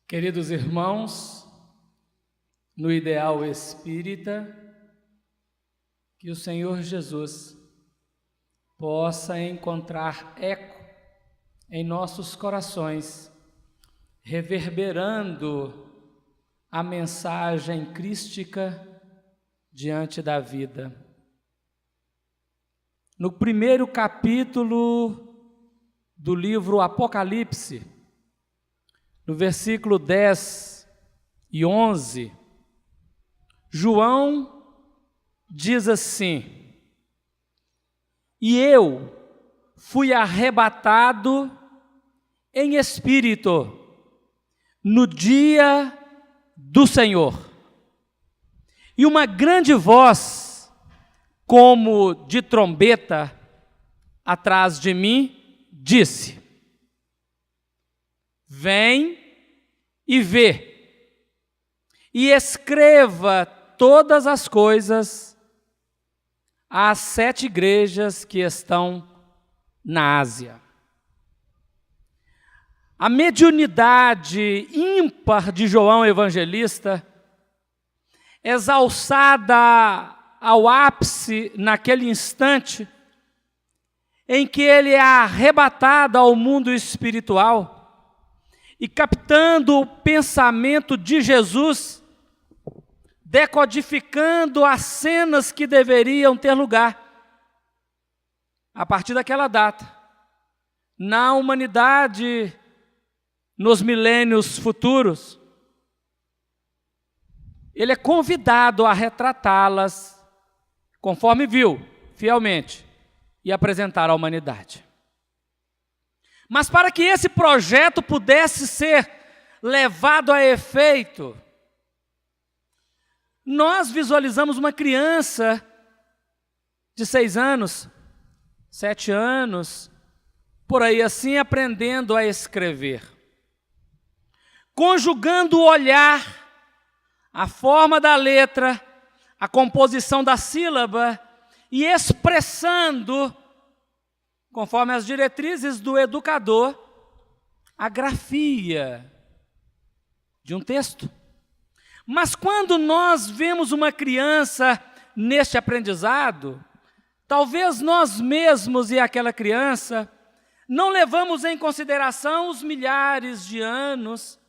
Queridos irmãos, no ideal espírita, que o Senhor Jesus possa encontrar eco em nossos corações, reverberando a mensagem crística diante da vida. No primeiro capítulo do livro Apocalipse, no versículo 10 e 11, João diz assim: "E eu fui arrebatado em espírito no dia do Senhor, e uma grande voz, como de trombeta, atrás de mim, disse: Vem e vê, e escreva todas as coisas às 7 igrejas que estão na Ásia." A mediunidade ímpar de João Evangelista, exalçada ao ápice naquele instante em que ele é arrebatado ao mundo espiritual e, captando o pensamento de Jesus, decodificando as cenas que deveriam ter lugar a partir daquela data, na humanidade, nos milênios futuros, ele é convidado a retratá-las conforme viu, fielmente, e apresentar à humanidade. Mas para que esse projeto pudesse ser levado a efeito, nós visualizamos uma criança de 6 anos, 7 anos, por aí assim, aprendendo a escrever, conjugando o olhar, a forma da letra, a composição da sílaba e expressando, conforme as diretrizes do educador, a grafia de um texto. Mas quando nós vemos uma criança neste aprendizado, talvez nós mesmos e aquela criança não levamos em consideração os milhares de anos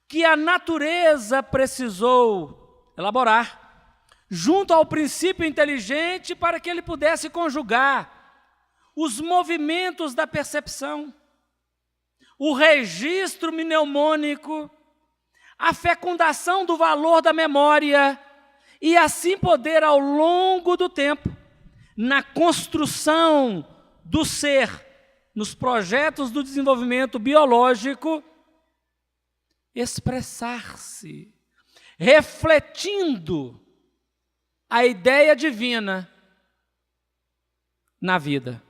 que a natureza precisou elaborar junto ao princípio inteligente para que ele pudesse conjugar os movimentos da percepção, o registro mnemônico, a fecundação do valor da memória e assim poder, ao longo do tempo, na construção do ser, nos projetos do desenvolvimento biológico, expressar-se, refletindo a ideia divina na vida.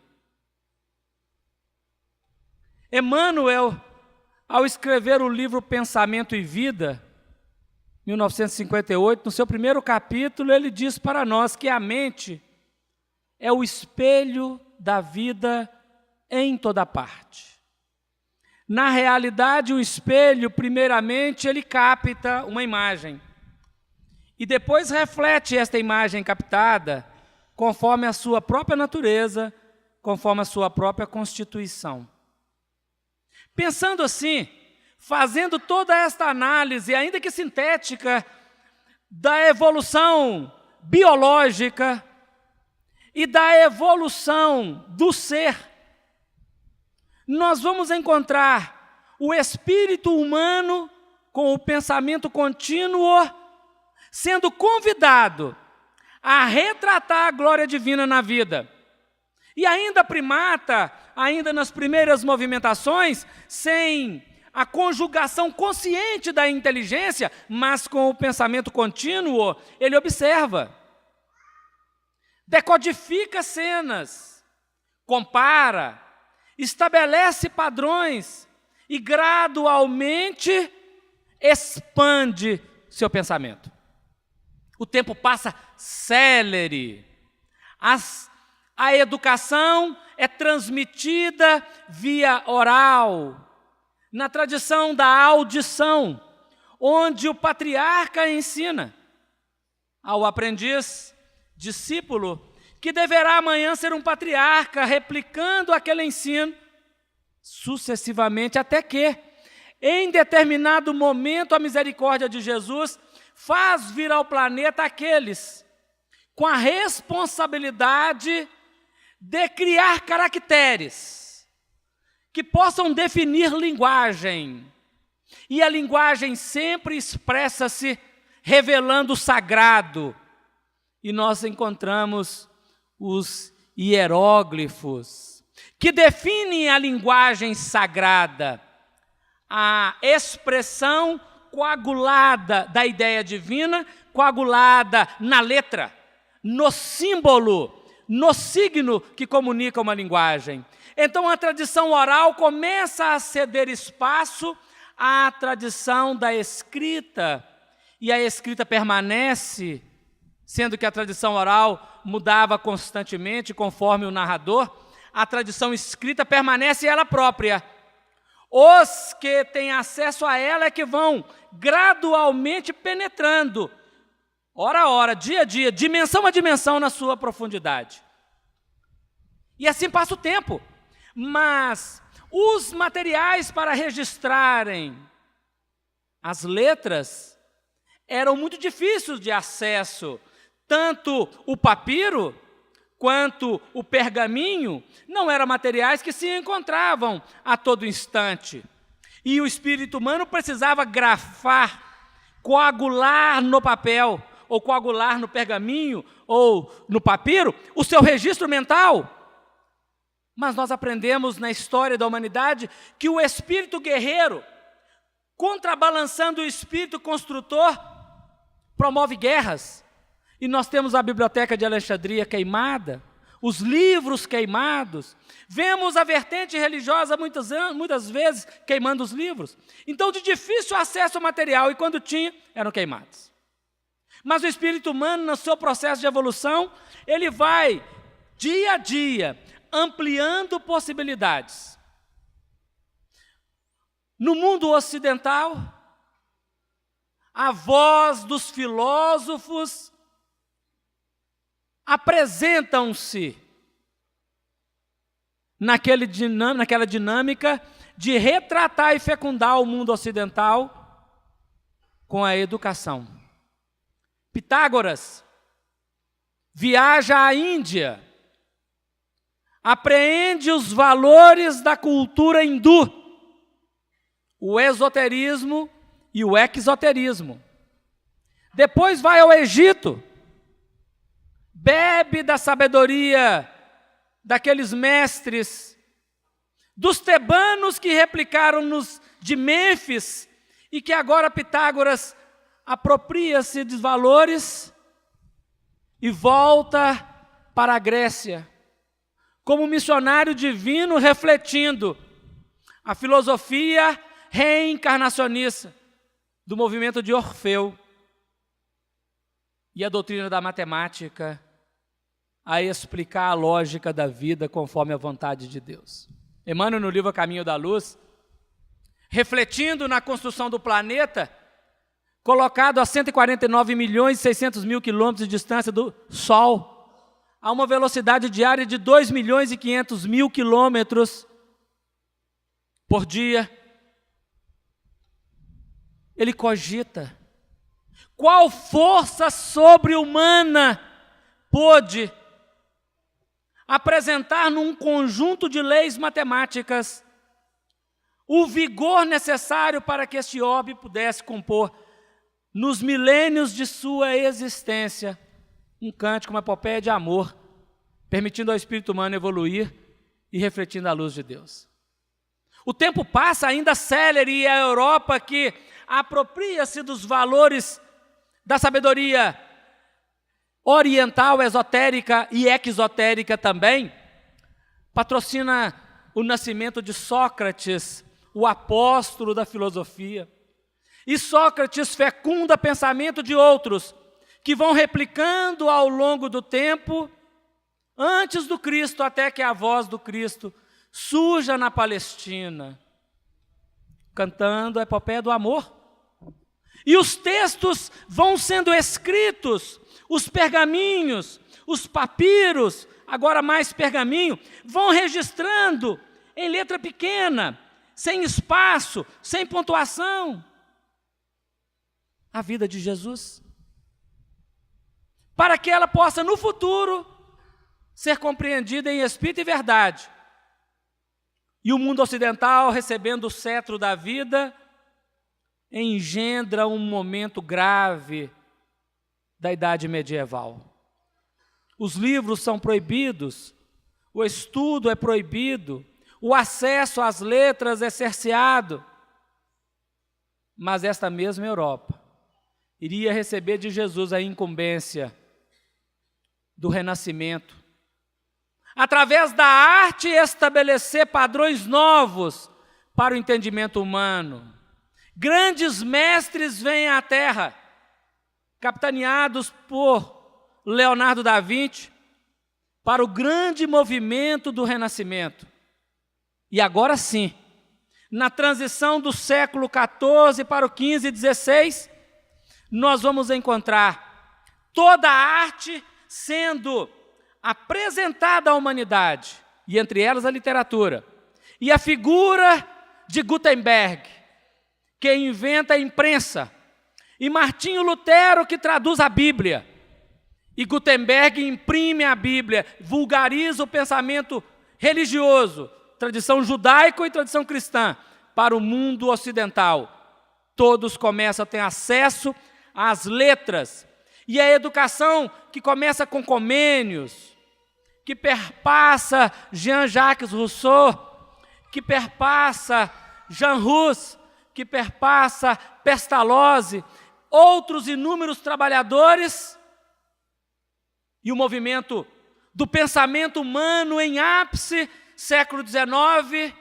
Emmanuel, ao escrever o livro Pensamento e Vida, 1958, no seu primeiro capítulo, ele diz para nós que a mente é o espelho da vida em toda parte. Na realidade, o espelho, primeiramente, ele capta uma imagem e depois reflete esta imagem captada conforme a sua própria natureza, conforme a sua própria constituição. Pensando assim, fazendo toda esta análise, ainda que sintética, da evolução biológica e da evolução do ser, nós vamos encontrar o espírito humano com o pensamento contínuo sendo convidado a retratar a glória divina na vida. E ainda primata, ainda nas primeiras movimentações, sem a conjugação consciente da inteligência, mas com o pensamento contínuo, ele observa, decodifica cenas, compara, estabelece padrões e gradualmente expande seu pensamento. O tempo passa célere. A educação é transmitida via oral, na tradição da audição, onde o patriarca ensina ao aprendiz, discípulo, que deverá amanhã ser um patriarca, replicando aquele ensino sucessivamente, até que, em determinado momento, a misericórdia de Jesus faz vir ao planeta aqueles com a responsabilidade de criar caracteres que possam definir linguagem. E a linguagem sempre expressa-se revelando o sagrado. E nós encontramos os hieróglifos, que definem a linguagem sagrada, a expressão coagulada da ideia divina, coagulada na letra, no símbolo, no signo que comunica uma linguagem. Então a tradição oral começa a ceder espaço à tradição da escrita, e a escrita permanece, sendo que a tradição oral mudava constantemente conforme o narrador, a tradição escrita permanece ela própria. Os que têm acesso a ela é que vão gradualmente penetrando, hora a hora, dia a dia, dimensão a dimensão na sua profundidade. E assim passa o tempo. Mas os materiais para registrarem as letras eram muito difíceis de acesso. Tanto o papiro quanto o pergaminho não eram materiais que se encontravam a todo instante. E o espírito humano precisava grafar, coagular no papel, ou coagular no pergaminho, ou no papiro, o seu registro mental. Mas nós aprendemos na história da humanidade que o espírito guerreiro, contrabalançando o espírito construtor, promove guerras. E nós temos a Biblioteca de Alexandria queimada, os livros queimados. Vemos a vertente religiosa muitas vezes queimando os livros. Então, de difícil acesso ao material, e quando tinha, eram queimados. Mas o espírito humano, no seu processo de evolução, ele vai, dia a dia, ampliando possibilidades. No mundo ocidental, a voz dos filósofos apresentam-se naquela dinâmica de retratar e fecundar o mundo ocidental com a educação. Pitágoras viaja à Índia, apreende os valores da cultura hindu, o esoterismo e o exoterismo. Depois vai ao Egito, bebe da sabedoria daqueles mestres, dos tebanos que replicaram-nos de Mênfis, e que agora Pitágoras apropria-se dos valores e volta para a Grécia, como missionário divino, refletindo a filosofia reencarnacionista do movimento de Orfeu e a doutrina da matemática a explicar a lógica da vida conforme a vontade de Deus. Emmanuel, no livro A Caminho da Luz, refletindo na construção do planeta, colocado a 149.600.000 quilômetros de distância do Sol, a uma velocidade diária de 2.500.000 quilômetros por dia, ele cogita qual força sobre-humana pôde apresentar num conjunto de leis matemáticas o vigor necessário para que este orbe pudesse compor, nos milênios de sua existência, um cântico, uma epopeia de amor, permitindo ao espírito humano evoluir e refletindo a luz de Deus. O tempo passa ainda célere, e a Europa, que apropria-se dos valores da sabedoria oriental, esotérica e exotérica também, patrocina o nascimento de Sócrates, o apóstolo da filosofia. E Sócrates fecunda pensamento de outros, que vão replicando ao longo do tempo, antes do Cristo, até que a voz do Cristo surja na Palestina. cantando a epopeia do amor. E os textos vão sendo escritos, os pergaminhos, os papiros, agora mais pergaminho, vão registrando em letra pequena, sem espaço, sem pontuação, a vida de Jesus, para que ela possa no futuro ser compreendida em espírito e verdade. E o mundo ocidental, recebendo o cetro da vida, engendra um momento grave da idade medieval. Os livros são proibidos, o estudo é proibido, o acesso às letras é cerceado. Mas esta mesma Europa iria receber de Jesus a incumbência do renascimento, através da arte estabelecer padrões novos para o entendimento humano. Grandes mestres vêm à Terra, capitaneados por Leonardo da Vinci, para o grande movimento do Renascimento. E agora sim, na transição do século XIV para o XV e XVI, nós vamos encontrar toda a arte sendo apresentada à humanidade, e entre elas a literatura. E a figura de Gutenberg, que inventa a imprensa, e Martinho Lutero, que traduz a Bíblia. E Gutenberg imprime a Bíblia, vulgariza o pensamento religioso, tradição judaica e tradição cristã, para o mundo ocidental. Todos começam a ter acesso às letras. E a educação que começa com Comênios, que perpassa Jean-Jacques Rousseau, que perpassa Jean Hus, que perpassa Pestalozzi, outros inúmeros trabalhadores, e o movimento do pensamento humano em ápice, século XIX,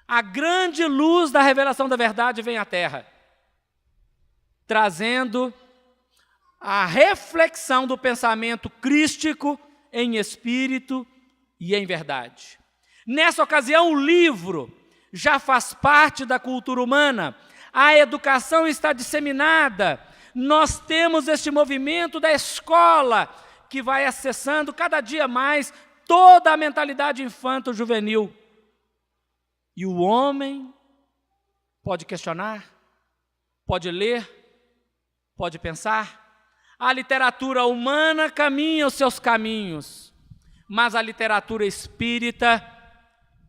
a grande luz da revelação da verdade vem à Terra, trazendo a reflexão do pensamento crístico em espírito e em verdade. Nessa ocasião, o livro já faz parte da cultura humana, a educação está disseminada, nós temos este movimento da escola que vai acessando cada dia mais toda a mentalidade infanto-juvenil. E o homem pode questionar, pode ler, pode pensar. A literatura humana caminha os seus caminhos, mas a literatura espírita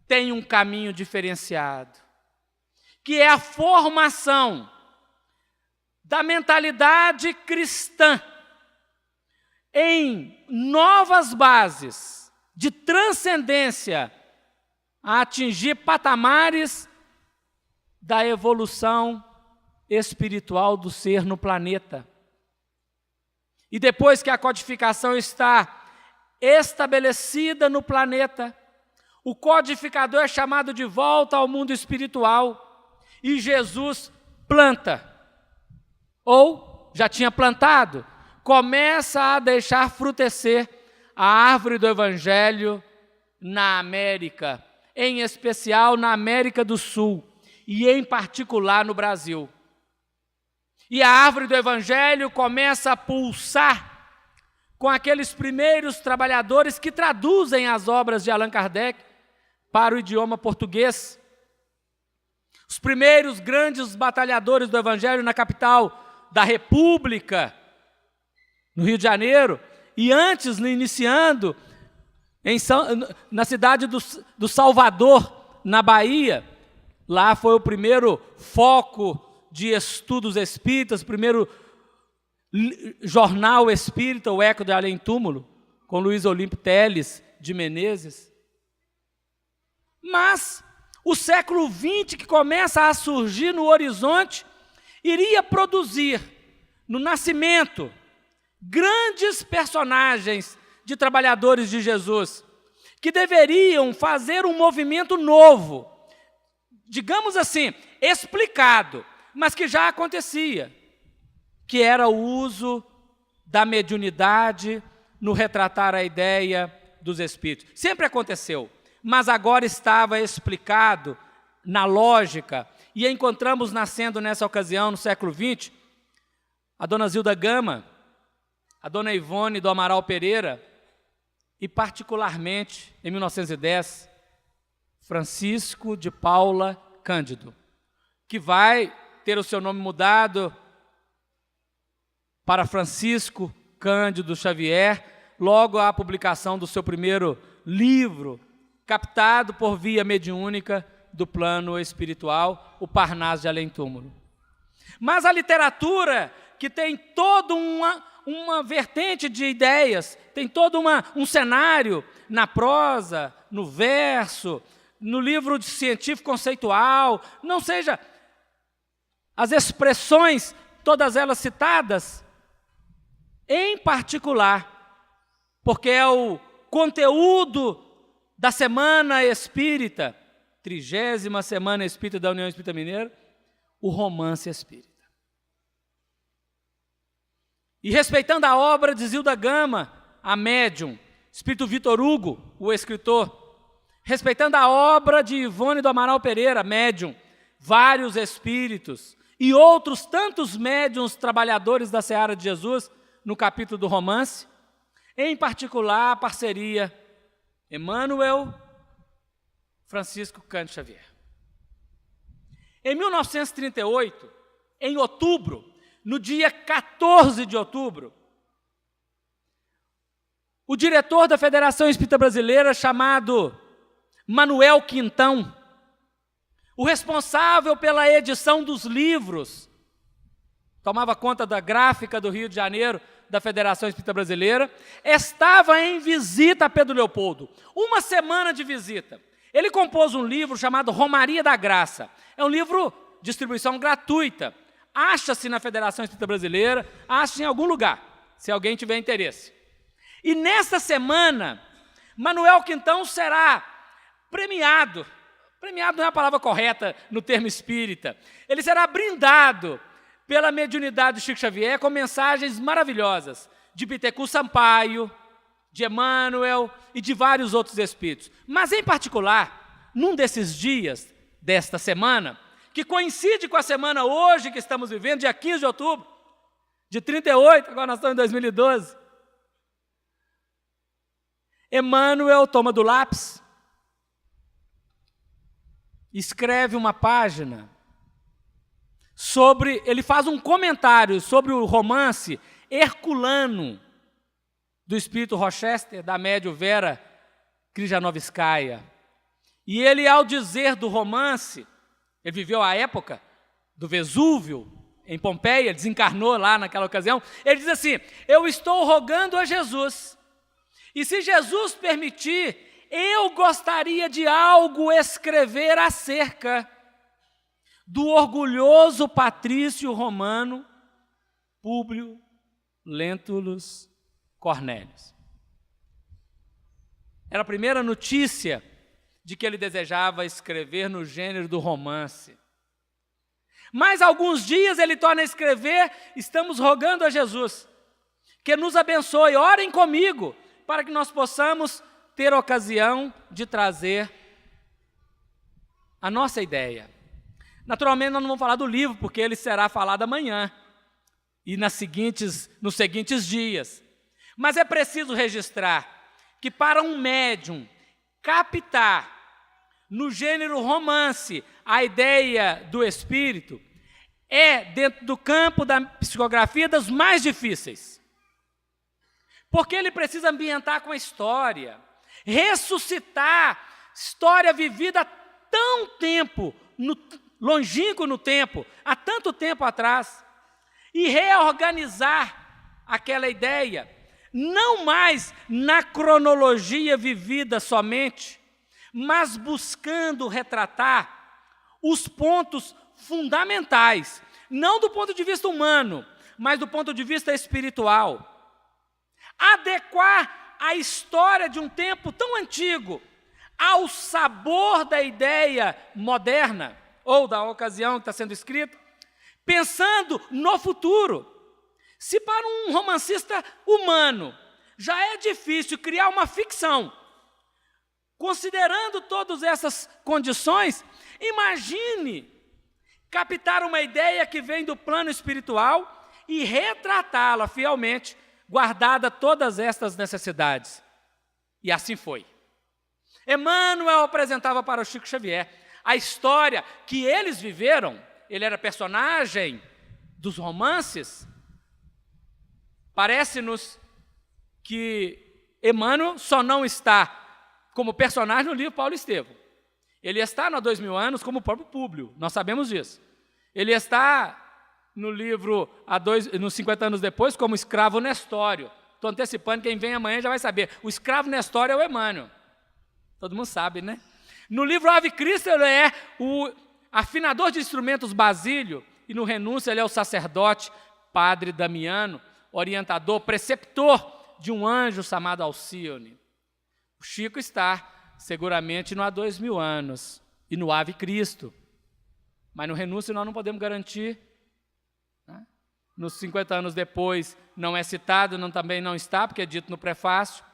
tem um caminho diferenciado, que é a formação da mentalidade cristã em novas bases de transcendência a atingir patamares da evolução espiritual do ser no planeta. E depois que a codificação está estabelecida no planeta, o codificador é chamado de volta ao mundo espiritual e Jesus planta, ou já tinha plantado, começa a deixar frutecer a árvore do Evangelho na América, em especial na América do Sul e em particular no Brasil. E a árvore do Evangelho começa a pulsar com aqueles primeiros trabalhadores que traduzem as obras de Allan Kardec para o idioma português. Os primeiros grandes batalhadores do Evangelho na capital da República, no Rio de Janeiro, e antes, iniciando, na cidade do Salvador, na Bahia. Lá foi o primeiro foco de estudos espíritas, primeiro jornal espírita, o Eco de Além Túmulo, com Luiz Olímpio Teles de Menezes. Mas o século XX, que começa a surgir no horizonte, iria produzir, no nascimento, grandes personagens de trabalhadores de Jesus, que deveriam fazer um movimento novo, digamos assim, explicado, mas que já acontecia, que era o uso da mediunidade no retratar a ideia dos espíritos. Sempre aconteceu, mas agora estava explicado na lógica e encontramos nascendo nessa ocasião, no século XX, a dona Zilda Gama, a dona Ivone do Amaral Pereira e, particularmente, em 1910, Francisco de Paula Cândido, que vai ter o seu nome mudado para Francisco Cândido Xavier, logo à publicação do seu primeiro livro, captado por via mediúnica do plano espiritual, o Parnaso de Além Túmulo. Mas a literatura, que tem toda uma vertente de ideias, tem todo um cenário na prosa, no verso, no livro científico conceitual, não seja as expressões, todas elas citadas, em particular, porque é o conteúdo da Semana Espírita, 30ª Semana Espírita da União Espírita Mineira, o romance espírita. E respeitando a obra de Zilda Gama, a médium, Espírito Vitor Hugo, o escritor, respeitando a obra de Ivone do Amaral Pereira, médium, vários espíritos e outros tantos médiuns trabalhadores da Seara de Jesus, no capítulo do romance, em particular a parceria Emmanuel, Francisco Cândido Xavier. Em 1938, em outubro, no dia 14 de outubro, o diretor da Federação Espírita Brasileira, chamado Manuel Quintão, o responsável pela edição dos livros, tomava conta da gráfica do Rio de Janeiro, da Federação Espírita Brasileira, estava em visita a Pedro Leopoldo, uma semana de visita. Ele compôs um livro chamado Romaria da Graça. É um livro de distribuição gratuita. Acha-se na Federação Espírita Brasileira, acha-se em algum lugar, se alguém tiver interesse. E nesta semana, Manuel Quintão será premiado. Premiado não é a palavra correta no termo espírita. Ele será brindado pela mediunidade de Chico Xavier com mensagens maravilhosas de Bittencourt Sampaio, de Emmanuel e de vários outros espíritos. Mas, em particular, num desses dias desta semana, que coincide com a semana hoje que estamos vivendo, dia 15 de outubro, de 38, agora nós estamos em 2012, Emmanuel toma do lápis, escreve uma página ele faz um comentário sobre o romance herculano do espírito Rochester, da médium Vera Krijanovskaya. E ele, ao dizer do romance, ele viveu a época do Vesúvio, em Pompeia, desencarnou lá naquela ocasião, ele diz assim: eu estou rogando a Jesus, e se Jesus permitir, eu gostaria de algo escrever acerca do orgulhoso patrício romano Públio Lentulus Cornélius. Era a primeira notícia de que ele desejava escrever no gênero do romance. Mas alguns dias ele torna a escrever: estamos rogando a Jesus que nos abençoe, orem comigo, para que nós possamos ter ocasião de trazer a nossa ideia. Naturalmente, nós não vamos falar do livro, porque ele será falado amanhã e nos seguintes dias. Mas é preciso registrar que, para um médium captar no gênero romance a ideia do espírito, é, dentro do campo da psicografia, das mais difíceis. Porque ele precisa ambientar com a história, ressuscitar história vivida há tão tempo, longínquo no tempo, há tanto tempo atrás, e reorganizar aquela ideia, não mais na cronologia vivida somente, mas buscando retratar os pontos fundamentais, não do ponto de vista humano, mas do ponto de vista espiritual. Adequar a história de um tempo tão antigo ao sabor da ideia moderna, ou da ocasião que está sendo escrita, pensando no futuro. Se para um romancista humano já é difícil criar uma ficção, considerando todas essas condições, imagine captar uma ideia que vem do plano espiritual e retratá-la fielmente, guardada todas estas necessidades. E assim foi. Emmanuel apresentava para o Chico Xavier a história que eles viveram. Ele era personagem dos romances. Parece-nos que Emmanuel só não está como personagem no livro Paulo Estevão. Ele está no 2000 anos como o próprio Públio, nós sabemos disso. Ele está no livro nos 50 anos depois como escravo Nestório. Estou antecipando, quem vem amanhã já vai saber. O escravo Nestório é o Emmanuel. Todo mundo sabe, né? No livro Ave Cristo ele é o afinador de instrumentos Basílio, e no Renúncia ele é o sacerdote Padre Damiano, orientador, preceptor de um anjo chamado Alcione. O Chico está seguramente no há 2000 anos e no Ave Cristo. Mas no Renúncia nós não podemos garantir. Né? Nos 50 anos depois não é citado, também não está, porque é dito no prefácio,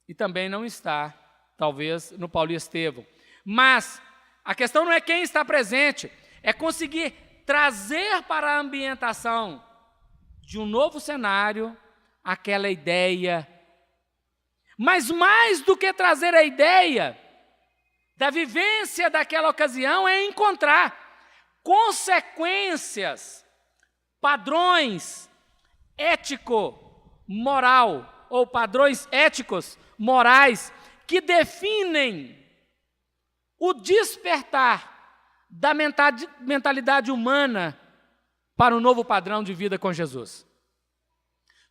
e também não está, talvez, no Paulo Estevão. Mas a questão não é quem está presente, é conseguir trazer para a ambientação de um novo cenário aquela ideia. Mas mais do que trazer a ideia da vivência daquela ocasião é encontrar consequências, padrões ético-moral ou padrões éticos, morais, que definem o despertar da mentalidade humana para um novo padrão de vida com Jesus.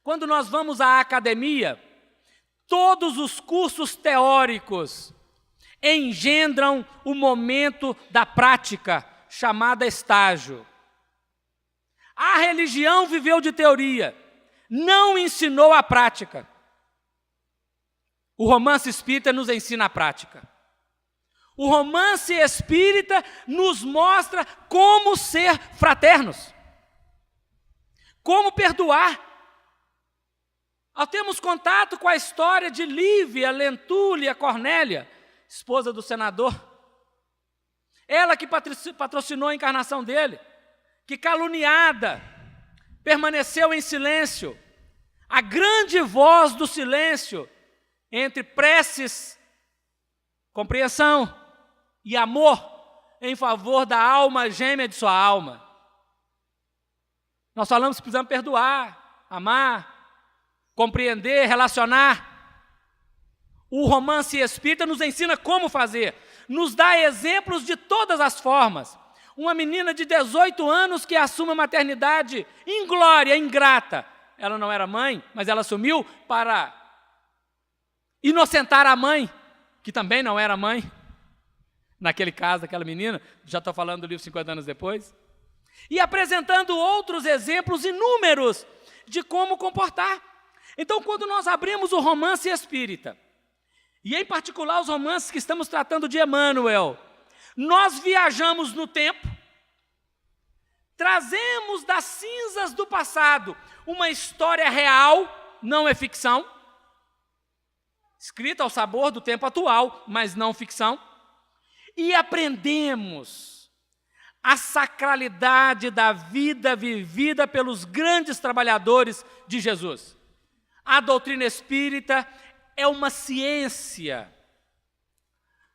Quando nós vamos à academia, todos os cursos teóricos engendram o momento da prática, chamada estágio. A religião viveu de teoria, não ensinou a prática. O romance espírita nos ensina a prática. O romance espírita nos mostra como ser fraternos, como perdoar. Ao termos contato com a história de Lívia, Lentúlia, Cornélia, esposa do senador, ela que patrocinou a encarnação dele, que caluniada, permaneceu em silêncio, a grande voz do silêncio, entre preces, compreensão e amor em favor da alma gêmea de sua alma. Nós falamos que precisamos perdoar, amar, compreender, relacionar. O romance espírita nos ensina como fazer, nos dá exemplos de todas as formas. Uma menina de 18 anos que assume a maternidade inglória, ingrata. Ela não era mãe, mas ela assumiu para inocentar a mãe, que também não era mãe. Naquele caso, daquela menina, já estou falando do livro 50 anos depois. E apresentando outros exemplos inúmeros de como comportar. Então, quando nós abrimos o romance espírita, e em particular os romances que estamos tratando de Emmanuel, nós viajamos no tempo, trazemos das cinzas do passado uma história real, não é ficção, escrita ao sabor do tempo atual, mas não ficção, e aprendemos a sacralidade da vida vivida pelos grandes trabalhadores de Jesus. A doutrina espírita é uma ciência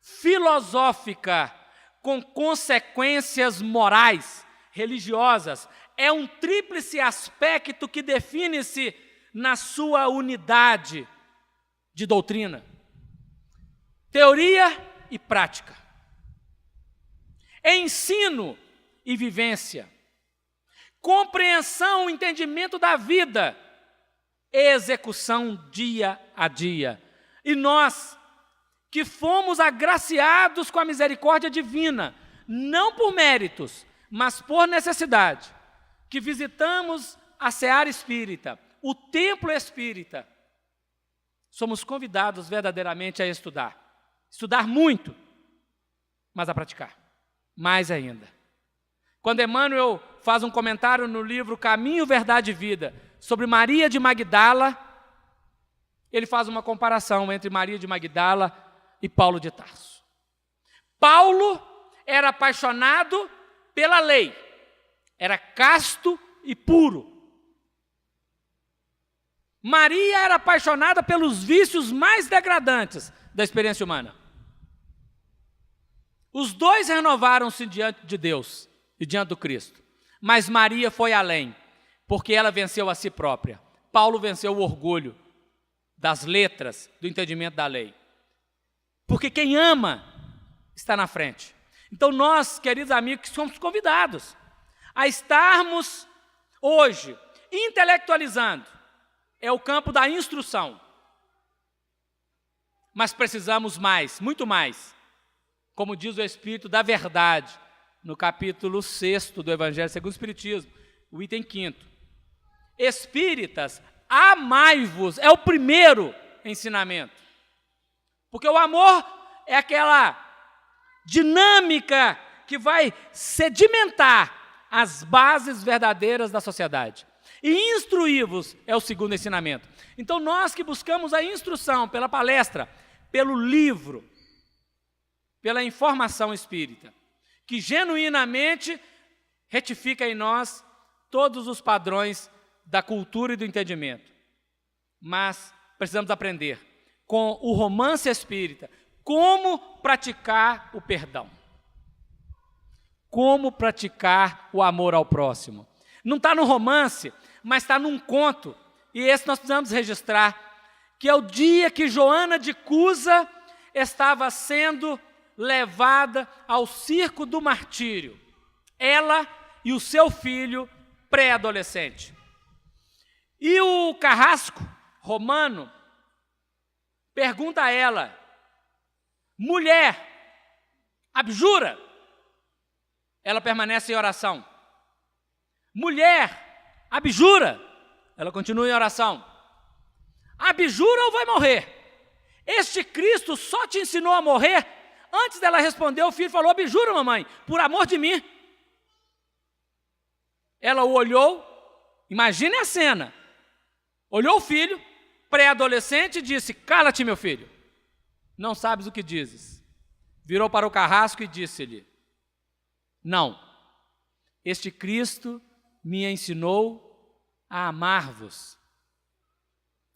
filosófica com consequências morais, religiosas. É um tríplice aspecto que define-se na sua unidade de doutrina: teoria e prática, ensino e vivência, compreensão e entendimento da vida, execução dia a dia. E nós, que fomos agraciados com a misericórdia divina, não por méritos, mas por necessidade, que visitamos a seara espírita, o templo espírita, somos convidados verdadeiramente a estudar. Estudar muito, mas a praticar. Mais ainda. Quando Emmanuel faz um comentário no livro Caminho, Verdade e Vida, sobre Maria de Magdala, ele faz uma comparação entre Maria de Magdala e Paulo de Tarso. Paulo era apaixonado pela lei, era casto e puro. Maria era apaixonada pelos vícios mais degradantes da experiência humana. Os dois renovaram-se diante de Deus e diante do Cristo. Mas Maria foi além, porque ela venceu a si própria. Paulo venceu o orgulho das letras, do entendimento da lei. Porque quem ama está na frente. Então nós, queridos amigos, somos convidados a estarmos hoje intelectualizando. É o campo da instrução. Mas precisamos mais, muito mais. Como diz o Espírito da Verdade, no capítulo 6 do Evangelho segundo o Espiritismo, o item 5º. Espíritas, amai-vos, é o primeiro ensinamento. Porque o amor é aquela dinâmica que vai sedimentar as bases verdadeiras da sociedade. E instruí-vos é o segundo ensinamento. Então nós que buscamos a instrução pela palestra, pelo livro, pela informação espírita, que genuinamente retifica em nós todos os padrões da cultura e do entendimento. Mas precisamos aprender com o romance espírita como praticar o perdão. Como praticar o amor ao próximo. Não está no romance, mas está num conto, e esse nós precisamos registrar, que é o dia que Joana de Cusa estava sendo levada ao circo do martírio. Ela e o seu filho pré-adolescente. E o carrasco romano pergunta a ela: mulher, abjura? Ela permanece em oração. Mulher, abjura? Ela continua em oração. Abjura ou vai morrer? Este Cristo só te ensinou a morrer? Antes dela responder, o filho falou: abjura, mamãe, por amor de mim. Ela o olhou, imagine a cena. Olhou o filho, pré-adolescente, e disse: cala-te, meu filho, não sabes o que dizes. Virou para o carrasco e disse-lhe: não, este Cristo me ensinou a amar-vos.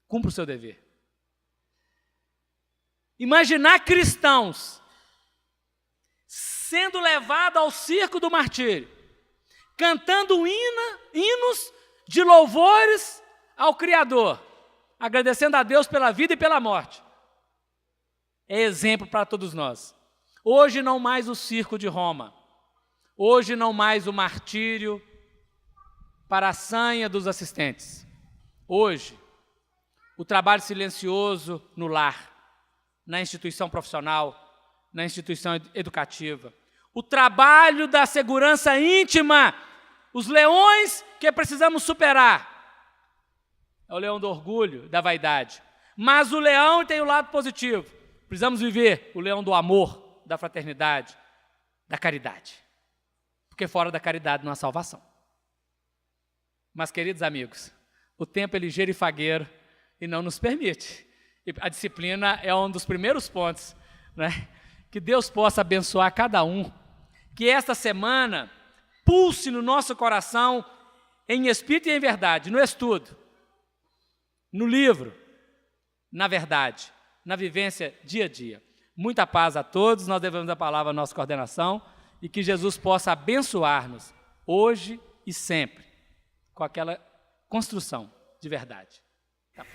Cumpra o seu dever. Imaginar cristãos sendo levados ao circo do martírio, cantando hinos de louvores ao Criador, agradecendo a Deus pela vida e pela morte. É exemplo para todos nós. Hoje não mais o circo de Roma. Hoje não mais o martírio para a sanha dos assistentes. Hoje, o trabalho silencioso no lar, na instituição profissional, na instituição educativa. O trabalho da segurança íntima, os leões que precisamos superar. É o leão do orgulho, da vaidade. Mas o leão tem o lado positivo. Precisamos viver o leão do amor, da fraternidade, da caridade. Porque fora da caridade não há salvação. Mas, queridos amigos, o tempo é ligeiro e fagueiro e não nos permite. E a disciplina é um dos primeiros pontos, né? Que Deus possa abençoar cada um. Que esta semana pulse no nosso coração em espírito e em verdade, no estudo, no livro, na verdade, na vivência dia a dia. Muita paz a todos, nós devemos a palavra à nossa coordenação e que Jesus possa abençoar-nos hoje e sempre com aquela construção de verdade. Tá.